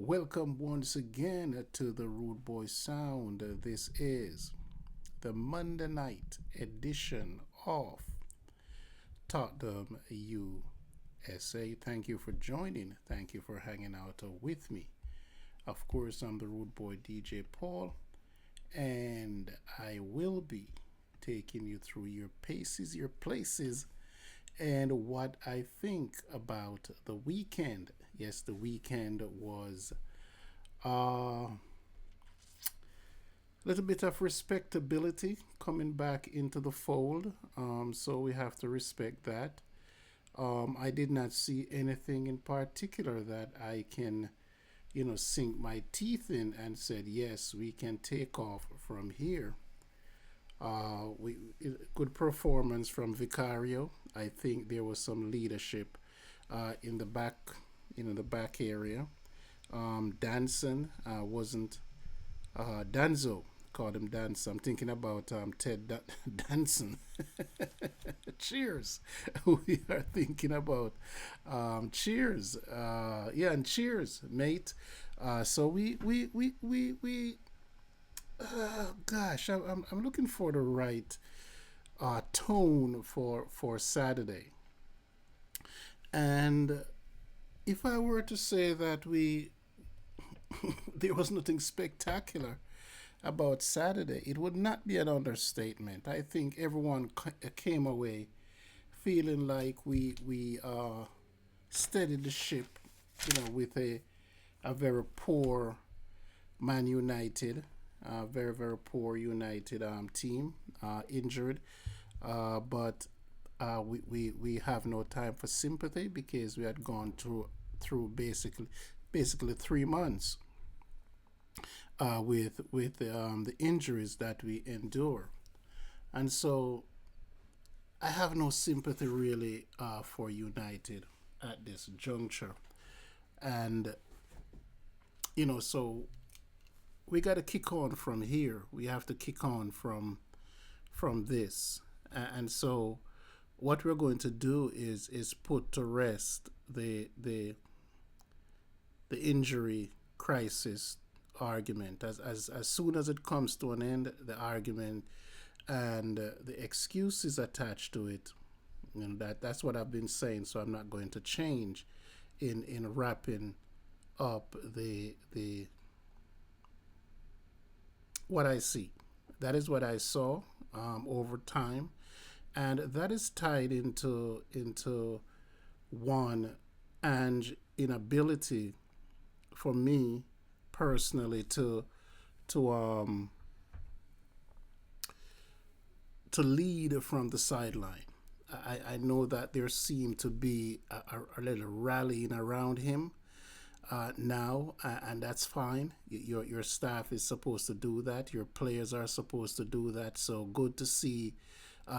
Welcome once again to the Rude Boy Sound. This is the Monday night edition of Tottenham USA. Thank you for joining. Thank you for hanging out with me. Of course, I'm the Rude Boy DJ Paul, and I will be taking you through your paces, your places, and what I think about the weekend. Yes, the weekend was a little bit of respectability coming back into the fold. So we have to respect that. I did not see anything in particular that I can, sink my teeth in and said, yes, we can take off from here. Good performance from Vicario. I think there was some leadership in the back, the back area. Danson wasn't Danzo. Called him Danson. I'm thinking about Ted Danson. Cheers. We are thinking about Cheers. Yeah, and Cheers, mate. So we gosh, I'm looking for the right tone for Saturday. And if I were to say that we there was nothing spectacular about Saturday, it would not be an understatement. I think everyone came away feeling like we steadied the ship, with a very poor Man United, very poor United team, injured, but we have no time for sympathy because we had gone through basically 3 months with the injuries that we endure, and so I have no sympathy really for United at this juncture, and so we got to kick on from here. We have to kick on from this, and so what we're going to do is put to rest the injury crisis argument. As soon as it comes to an end, the argument and the excuses attached to it, that's what I've been saying. So I'm not going to change in wrapping up the what I see. That is what I saw over time, and that is tied into one and inability for me personally to um to lead from the sideline. I know that there seemed to be a little rallying around him now, and that's fine. Your staff is supposed to do that. Your players are supposed to do that. So good to see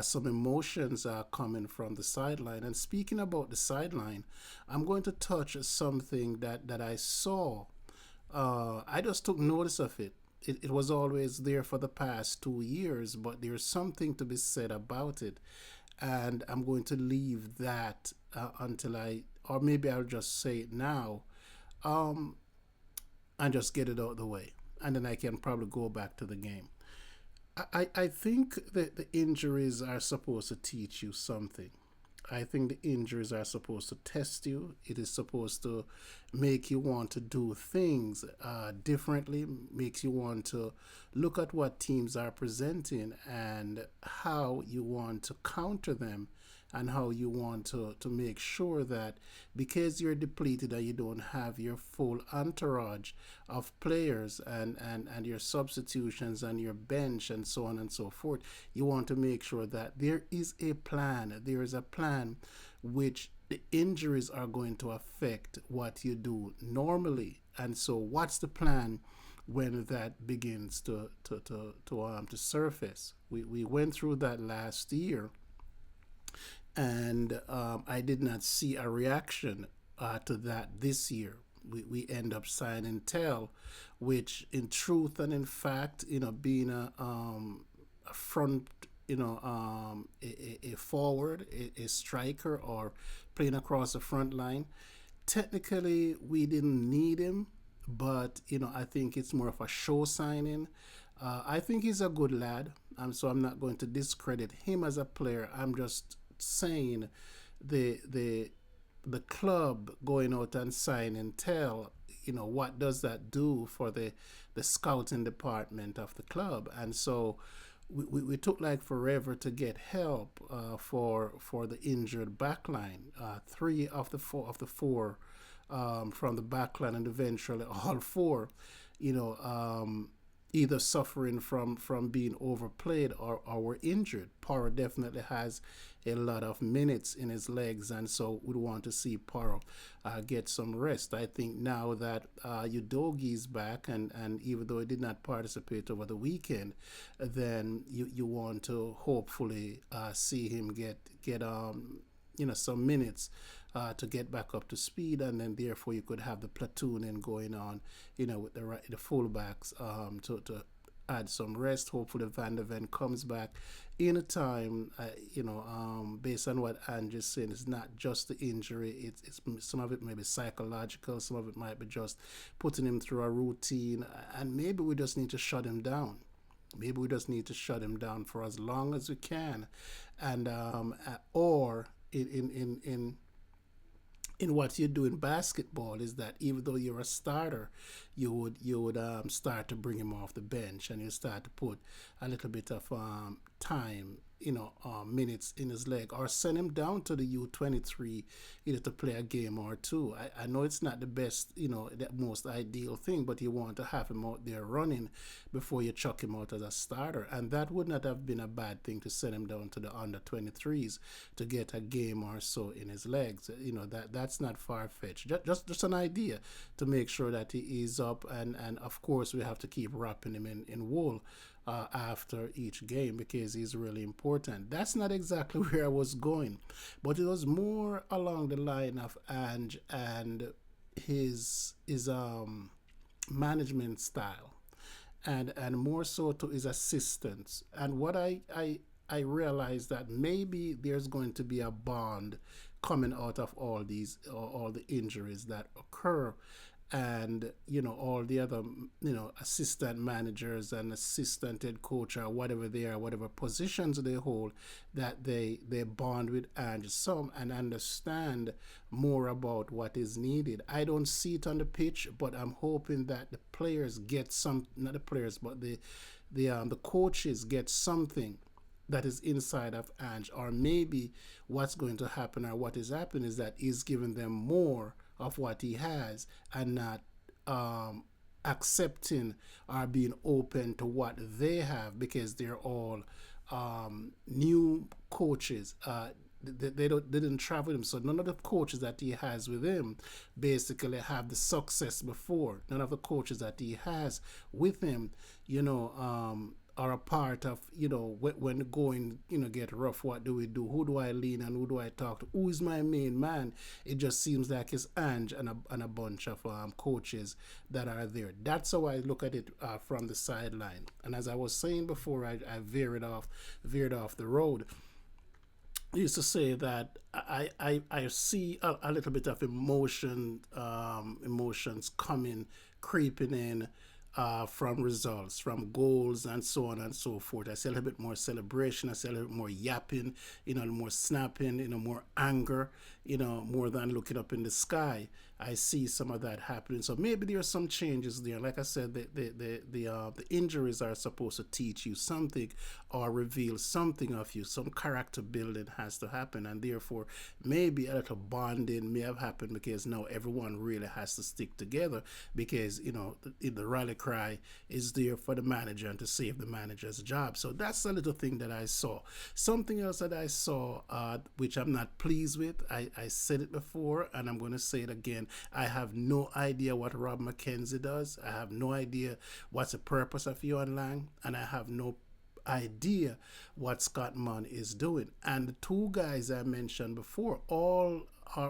some emotions are coming from the sideline. And speaking about the sideline, I'm going to touch something that I saw. I just took notice of it. It was always there for the past 2 years, but there's something to be said about it. And I'm going to leave that until or maybe I'll just say it now, um, and just get it out of the way. And then I can probably go back to the game. I think that the injuries are supposed to teach you something. I think the injuries are supposed to test you. It is supposed to make you want to do things differently, makes you want to look at what teams are presenting and how you want to counter them and how you want to make sure that because you're depleted and you don't have your full entourage of players and your substitutions and your bench and so on and so forth, you want to make sure that there is a plan. There is a plan which the injuries are going to affect what you do normally. And so what's the plan when that begins to surface? We went through that last year, and I did not see a reaction to that this year. We end up signing Tell, which in truth and in fact, being a front, a forward, a striker, or playing across the front line. Technically, we didn't need him, but I think it's more of a show signing. I think he's a good lad, so I'm not going to discredit him as a player. I'm just saying the the club going out and signing tell what does that do for the scouting department of the club. And so we took like forever to get help for the injured backline. Three of the four from the backline, and eventually all four, you know, either suffering from being overplayed or were injured. Porro definitely has a lot of minutes in his legs, and so we'd want to see Porro get some rest. I think now that Udogi's back, and even though he did not participate over the weekend, then you want to hopefully see him get some minutes to get back up to speed, and then therefore you could have the platooning going on, with the fullbacks to add some rest. Hopefully Van der Ven comes back in a time, based on what Andrew's saying. It's not just the injury. It's some of it may be psychological. Some of it might be just putting him through a routine, and maybe we just need to shut him down. Maybe we just need to shut him down for as long as we can, and or in what you do in basketball is that even though you're a starter, you would start to bring him off the bench, and you start to put a little bit of time, minutes in his leg, or send him down to the U23 either to play a game or two. I know it's not the best, the most ideal thing, but you want to have him out there running before you chuck him out as a starter, and that would not have been a bad thing to send him down to the under 23s to get a game or so in his legs. That's not far fetched. Just an idea to make sure that he is up, and of course we have to keep wrapping him in wool after each game because he's really important. That's not exactly where I was going, but it was more along the line of Ange and his management style, and more so to his assistants. And what I realized that maybe there's going to be a bond coming out of all the injuries that occur, and all the other assistant managers and assistant head coach or whatever they are, whatever positions they hold, that they bond with and some and understand more about what is needed. I don't see it on the pitch, but I'm hoping that the players get some, not the players, but the coaches get something that is inside of Ange, or maybe what's going to happen, or what is happening, is that he's giving them more of what he has, and not accepting or being open to what they have, because they're all new coaches. They didn't travel with him, so none of the coaches that he has with him basically have the success before. None of the coaches that he has with him, are a part of, when the going get rough. What do we do? Who do I lean on? Who do I talk to? Who is my main man? It just seems like it's Ange and a bunch of coaches that are there. That's how I look at it from the sideline. And as I was saying before, I veered off the road. I used to say that I see a little bit of emotions coming, creeping in, from results, from goals, and so on and so forth. I see a little bit more celebration. I see a little bit more yapping, more snapping, more anger, more than looking up in the sky. I see some of that happening. So maybe there are some changes there. Like I said, the injuries are supposed to teach you something or reveal something of you. Some character building has to happen, and therefore maybe a little bonding may have happened, because now everyone really has to stick together, because the rally cry is there for the manager and to save the manager's job. So that's a little thing that I saw. Something else that I saw, which I'm not pleased with, I said it before and I'm going to say it again. I have no idea what Rob McKenzie does. I have no idea what's the purpose of Yuan Lang, and I have no idea what Scott Munn is doing. And the two guys I mentioned before all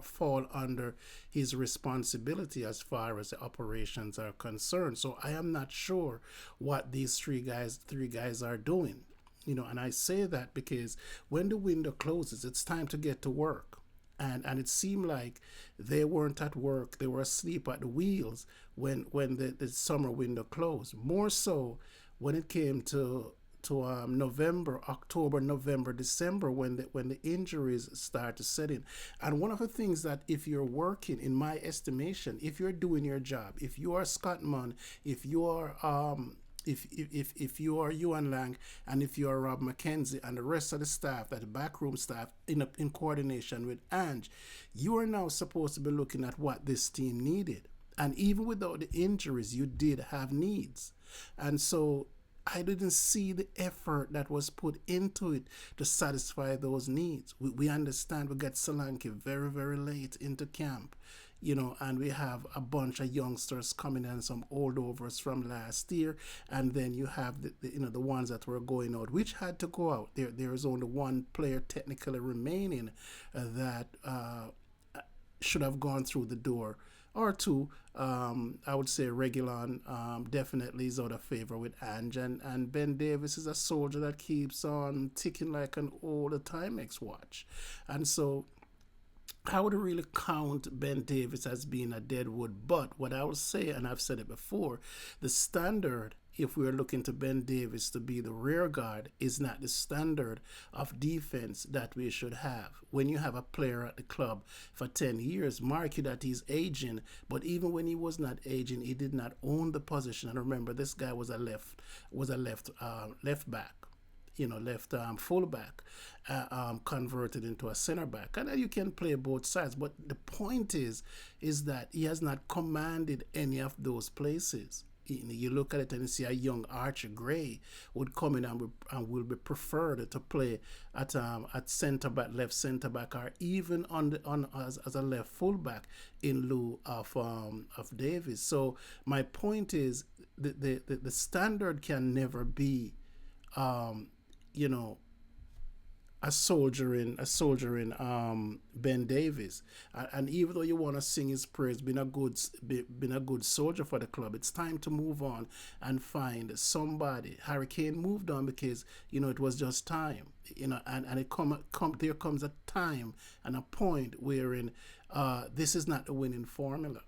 fall under his responsibility as far as the operations are concerned. So I am not sure what these three guys are doing. And I say that because when the window closes, it's time to get to work. and it seemed like they weren't at work. They were asleep at the wheels when the summer window closed. More so when it came to November, October, November, December, when the injuries start to set in. And one of the things that if you're working, in my estimation, if you're doing your job, if you are Scott Munn, if you are if you are Yuan Lang, and if you are Rob McKenzie and the rest of the staff, that backroom staff, in coordination with Ange, you are now supposed to be looking at what this team needed. And even without the injuries, you did have needs. And so I didn't see the effort that was put into it to satisfy those needs. We understand we got Solanke very, very late into camp, and we have a bunch of youngsters coming in, some holdovers from last year, and then you have the ones that were going out, which had to go out. There is only one player technically remaining that should have gone through the door, or two. I would say Regulon definitely is out of favor with Ange, and Ben Davis is a soldier that keeps on ticking like an old Timex watch. And so I would really count Ben Davis as being a deadwood. But what I would say, and I've said it before, the standard, if we're looking to Ben Davis to be the rear guard, is not the standard of defense that we should have. When you have a player at the club for 10 years, mark you that he's aging, but even when he was not aging, he did not own the position. And remember, this guy was a left back, left fullback, converted into a center back, and you can play both sides. But the point is that he has not commanded any of those places. You look at it and you see a young Archie Gray would come in and will be preferred to play at centre back, left centre back, or even as a left fullback in lieu of Davis. So my point is the standard can never be you know, a soldier in Ben Davis, and even though you want to sing his praise, been a good soldier for the club, it's time to move on and find somebody. Harry Kane moved on because it was just time, and there comes a time and a point wherein this is not the winning formula,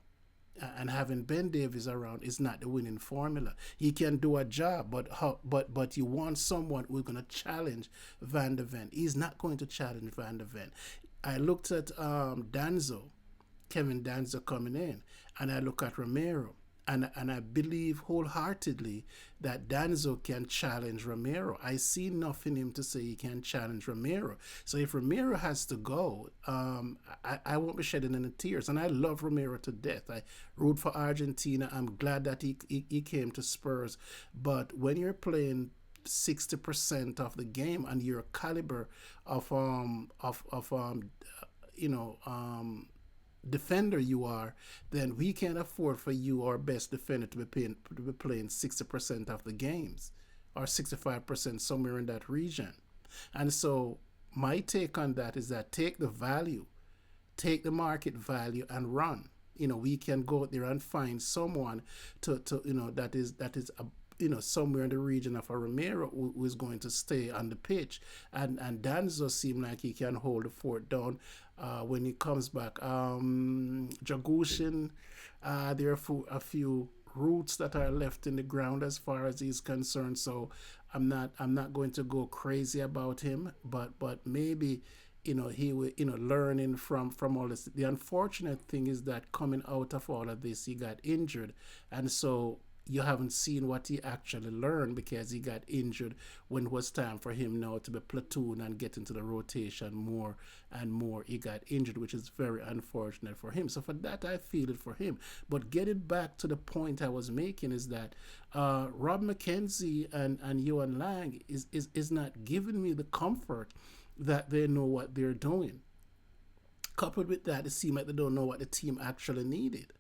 and having Ben Davis around is not the winning formula. He can do a job, but you want someone who's going to challenge Van der Ven. He's not going to challenge Van der Ven. I looked at Kevin Danzo coming in, and I look at Romero. And I believe wholeheartedly that Danzo can challenge Romero. I see enough in him to say he can challenge Romero. So if Romero has to go, I won't be shedding any tears. And I love Romero to death. I root for Argentina. I'm glad that he came to Spurs. But when you're playing 60% of the game and your caliber of defender you are, then we can't afford for you, our best defender, to be playing 60% of the games, or 65%, somewhere in that region. And so my take on that is that take the value, take the market value, and run. We can go out there and find someone to that is a somewhere in the region of a Romero who is going to stay on the pitch, and Danzo seemed like he can hold the fort down when he comes back. Jagushin, there are a few roots that are left in the ground as far as he's concerned. So I'm not going to go crazy about him, but maybe he will learning from all this. The unfortunate thing is that coming out of all of this, he got injured, and so you haven't seen what he actually learned because he got injured when it was time for him now to be platoon and get into the rotation more and more. He got injured, which is very unfortunate for him. So for that, I feel it for him. But getting back to the point I was making is that Rob McKenzie and Yuan Lang is not giving me the comfort that they know what they're doing. Coupled with that, it seems like they don't know what the team actually needed.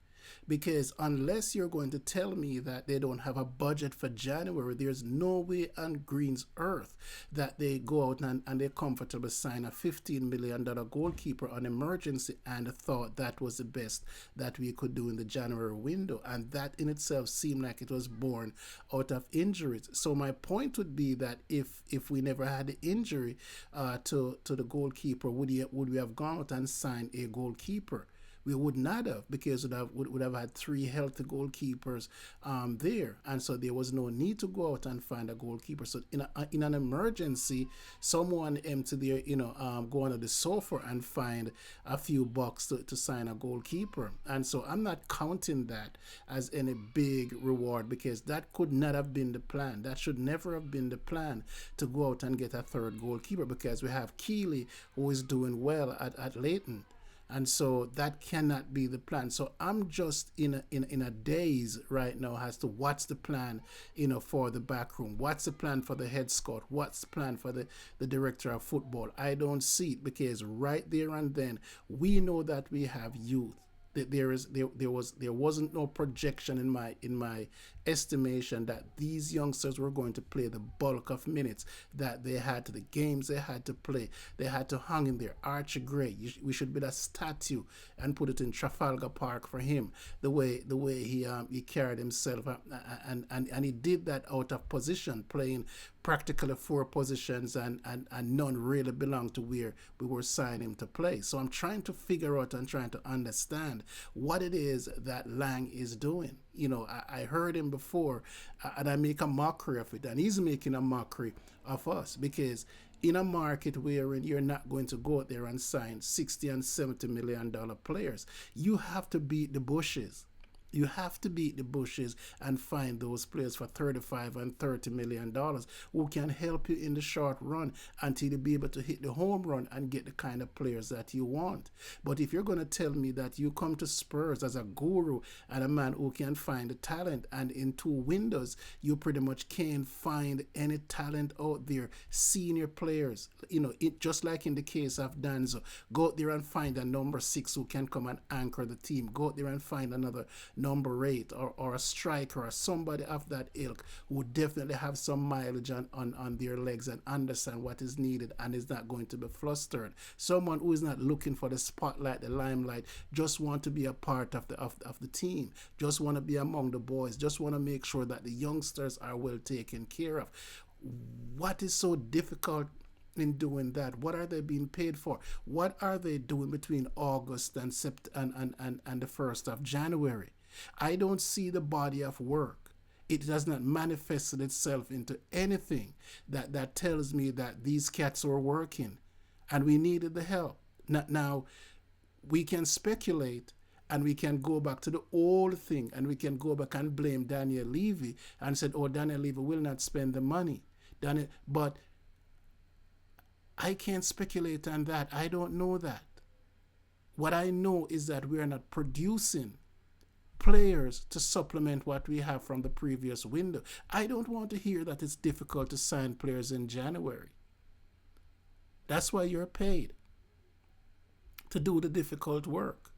Because unless you're going to tell me that they don't have a budget for January, there's no way on Green's earth that they go out and they comfortably sign a $15 million goalkeeper on emergency and thought that was the best that we could do in the January window. And that in itself seemed like it was born out of injuries. So my point would be that if we never had the injury to the goalkeeper, would we have gone out and signed a goalkeeper? We would not have, because would have had three healthy goalkeepers there, and so there was no need to go out and find a goalkeeper. So in an emergency, someone empty their go under the sofa and find a few bucks to sign a goalkeeper. And so I'm not counting that as any big reward, because that could not have been the plan. That should never have been the plan, to go out and get a third goalkeeper, because we have Keeley, who is doing well at Leighton, and so that cannot be the plan. So I'm just in a daze right now as to what's the plan, for the back room. What's the plan for the head scout? What's the plan for the director of football? I don't see it, because right there and then we know that we have youth. There wasn't no projection in my estimation that these youngsters were going to play the bulk of minutes that they had, to the games they had to play. They had to hang in there. Archie Gray, we should build a statue and put it in Trafalgar Park for him. The way he carried himself, and he did that out of position, playing practically four positions, and none really belonged to where we were signing him to play. So I'm trying to figure out and trying to understand what it is that Lang is doing. I heard him before, and I make a mockery of it, and he's making a mockery of us, because in a market wherein you're not going to go out there and sign 60 and $70 million players, you have to beat the bushes. You have to beat the bushes and find those players for $35 and $30 million who can help you in the short run until you be able to hit the home run and get the kind of players that you want. But if you're going to tell me that you come to Spurs as a guru and a man who can find the talent, and in 2 windows you pretty much can't find any talent out there, senior players, just like in the case of Danzo, go out there and find a number 6 who can come and anchor the team. Go out there and find another number 8, or a striker, or somebody of that ilk, who definitely have some mileage on their legs and understand what is needed and is not going to be flustered. Someone who is not looking for the spotlight, the limelight, just want to be a part of the team, just want to be among the boys, just want to make sure that the youngsters are well taken care of. What is so difficult in doing that? What are they being paid for? What are they doing between August and the 1st of January? I don't see the body of work. It does not manifest itself into anything that tells me that these cats were working and we needed the help. Now, we can speculate, and we can go back to the old thing, and we can go back and blame Daniel Levy and said, oh, Daniel Levy will not spend the money. But I can't speculate on that. I don't know that. What I know is that we are not producing players to supplement what we have from the previous window. I don't want to hear that it's difficult to sign players in January. That's why you're paid, to do the difficult work.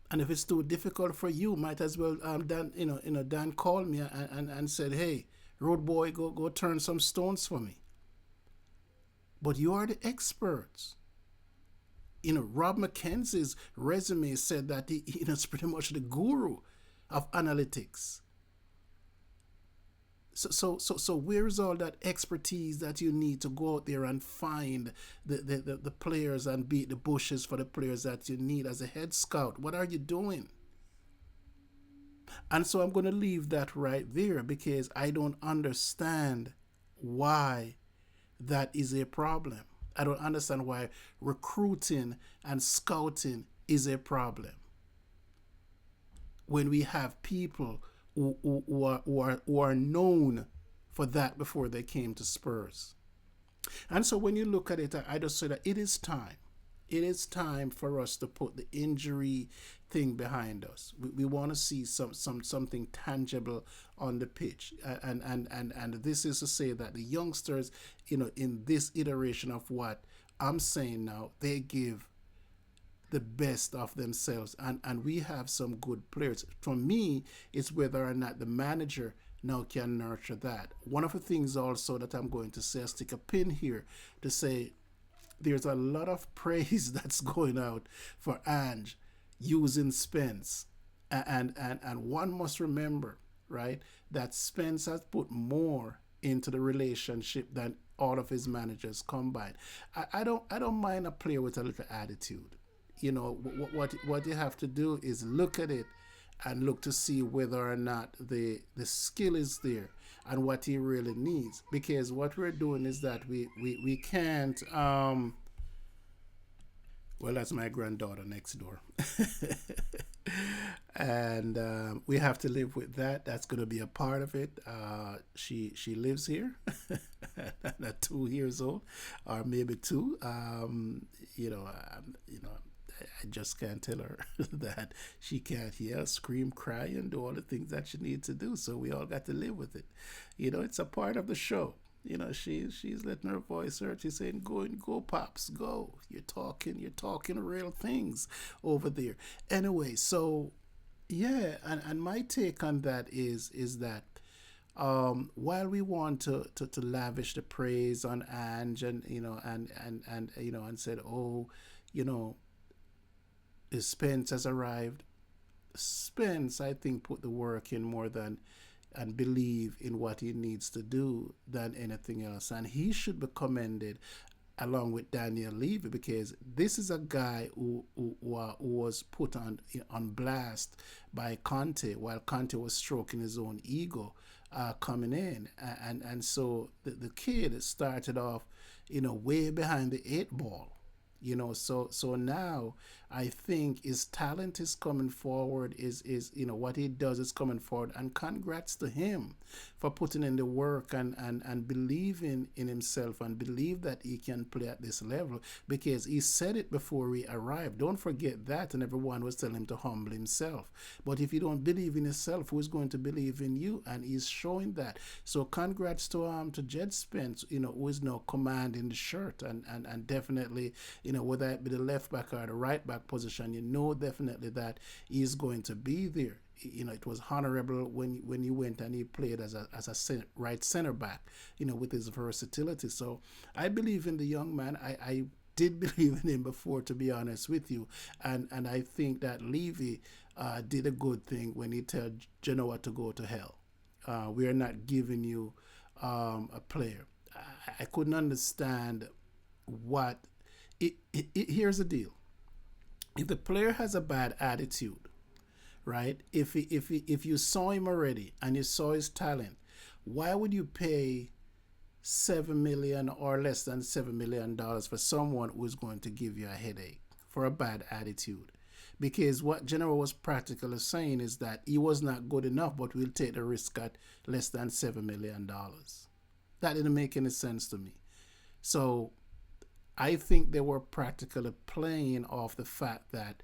And if it's too difficult for you, might as well Dan called me and said, hey, road boy, go turn some stones for me. But you are the experts. Rob McKenzie's resume said that he's pretty much the guru of analytics. So where's all that expertise that you need to go out there and find the players and beat the bushes for the players that you need as a head scout? What are you doing? And so I'm going to leave that right there, because I don't understand why that is a problem. I don't understand why recruiting and scouting is a problem when we have people who are known for that before they came to Spurs. And so when you look at it, I just say that it is time. It is time for us to put the injury thing behind us. We want to see something tangible on the pitch, and this is to say that the youngsters, in this iteration of what I'm saying now, they give the best of themselves. And we have some good players. For me, it's whether or not the manager now can nurture that. One of the things also that I'm going to say, I'll stick a pin here to say there's a lot of praise that's going out for Ange using Spence. And one must remember, right, that Spence has put more into the relationship than all of his managers combined. I don't mind a player with a little attitude. What you have to do is look at it and look to see whether or not the skill is there and what he really needs. Because what we're doing is that we can't well, that's my granddaughter next door. And we have to live with that. That's going to be a part of it. She lives here at 2 years old, or maybe two. I just can't tell her that she can't yell, scream, cry, and do all the things that she needs to do. So we all got to live with it. It's a part of the show. She's letting her voice heard. She's saying, "Go and go, pops, go. You're talking real things over there." Anyway, so yeah, and my take on that is that while we want to lavish the praise on Ange, and and said, oh, you know Spence has arrived. Spence, I think, put the work in more than and believe in what he needs to do than anything else. And he should be commended along with Daniel Levy, because this is a guy who was put on blast by Conte while Conte was stroking his own ego coming in. And so the kid started off, way behind the eight ball. So now I think his talent is coming forward, is what he does is coming forward, and congrats to him for putting in the work and believing in himself and believe that he can play at this level, because he said it before he arrived. Don't forget that. And everyone was telling him to humble himself. But if you don't believe in yourself, who is going to believe in you? And he's showing that. So congrats to Jed Spence, who is now commanding the shirt, and definitely, whether it be the left back or the right back position, definitely that he's going to be there. It was honorable when he went and he played as a right center back, with his versatility. So I believe in the young man. I did believe in him before, to be honest with you, and I think that Levy did a good thing when he told Genoa to go to hell. We are not giving you a player. I couldn't understand what. Here's the deal. If the player has a bad attitude, right? If you saw him already and you saw his talent, why would you pay $7 million or less than $7 million for someone who's going to give you a headache for a bad attitude? Because what General was practically saying is that he was not good enough, but we'll take the risk at less than $7 million. That didn't make any sense to me. So I think they were practically playing off the fact that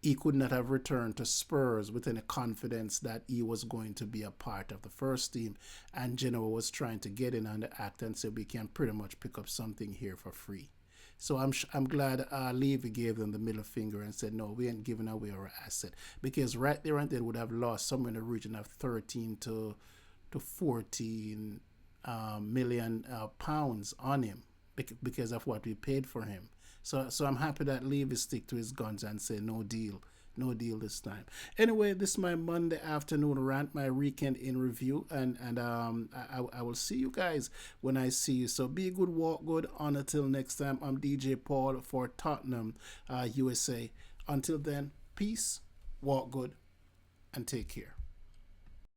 he could not have returned to Spurs with any confidence that he was going to be a part of the first team, and Genoa was trying to get in on the act and said we can pretty much pick up something here for free. So I'm glad Levy gave them the middle finger and said, no, we ain't giving away our asset, because right there and then would have lost somewhere in the region of 13 to 14 million pounds on him because of what we paid for him. So I'm happy that Levy stick to his guns and say no deal this time. Anyway, this is my Monday afternoon rant, my weekend in review, and I will see you guys when I see you. So be good, walk good. On until next time, I'm DJ Paul for Tottenham, USA. Until then, peace, walk good, and take care.